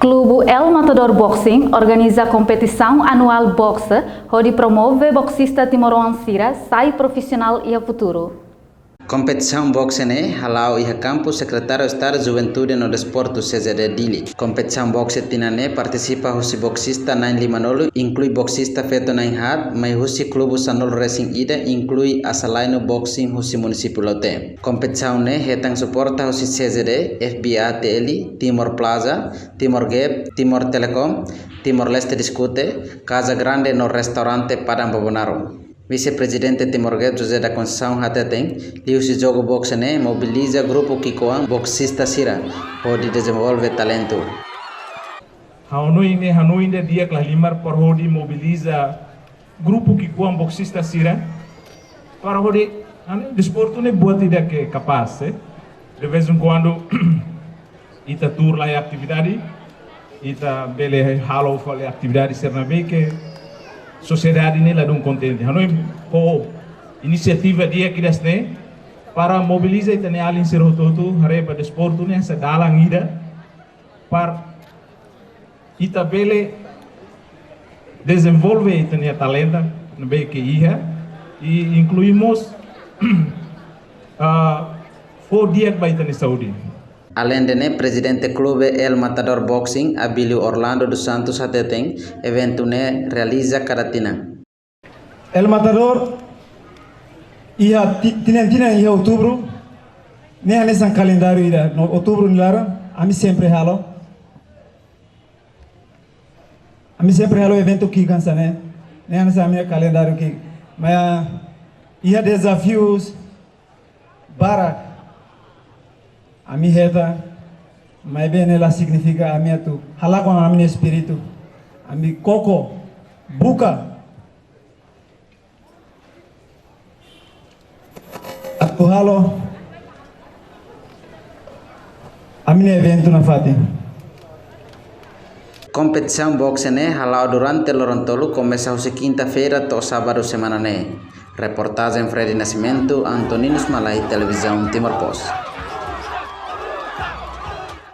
Clube El Matador Boxing organiza competição anual boxe, onde promove boxista timorense sai profissional e a futuro. Competição boxe ne halau iha campus secretário Estado Juventude no Desporto CZD Dili. Competição boxe tinane participa husi boxista 950 inclui boxista feto 9 hat, mai husi clube Sanol Racing Ida inclui asalaino boxing husi município Lote. Competição ne hetang suporta husi CZD, FBA TLI, Timor Plaza, Timor Gap, Timor Telecom, Timor Leste Discute, Casa Grande no Restaurante Padang Babonaro. Vice-presidente Timor-Leste José da Conceição Hateteng, liu si jogo boxe ne mobiliza grupo Kikoan boxista Sira, onde desenvolve talento. Hanoi ne dia kelas 5 por onde mobiliza grupo Kikoan boxista Sira, para onde desporto ne buat tidak ke capaz, de vez em quando ita tour lá atividade, ita bele halo fale atividade Sernabeke. Sociedade ini ladung konten. Hanoi ko inisiativa dia kidasne para mobiliza itane alin sirototu hare pada desporto ne sa dalang ida para ita bele desenvolve itane talenta no beke iha e incluímos dia ba itane Saudi. Além de presidente clube El Matador Boxing, Abilio Orlando dos Santos Hateteng, evento ne realiza cada tina. El Matador ia tinan ia outubro, ne ane calendário ida no outubro nilara, ami sempre halo evento que cansa ne ane ane calendário que, mas ia desafios para a minha reta, mas bem ela significa a minha tu, hala com a minha espírito, a minha coco, buca, a tu halo, a minha evento na fati. Competição boxe ne halau durante Lorontolo começa a quinta-feira to sábado semana ne. Reportagem Freddy Nascimento, Antoninus Malai, Televisão Timor Post.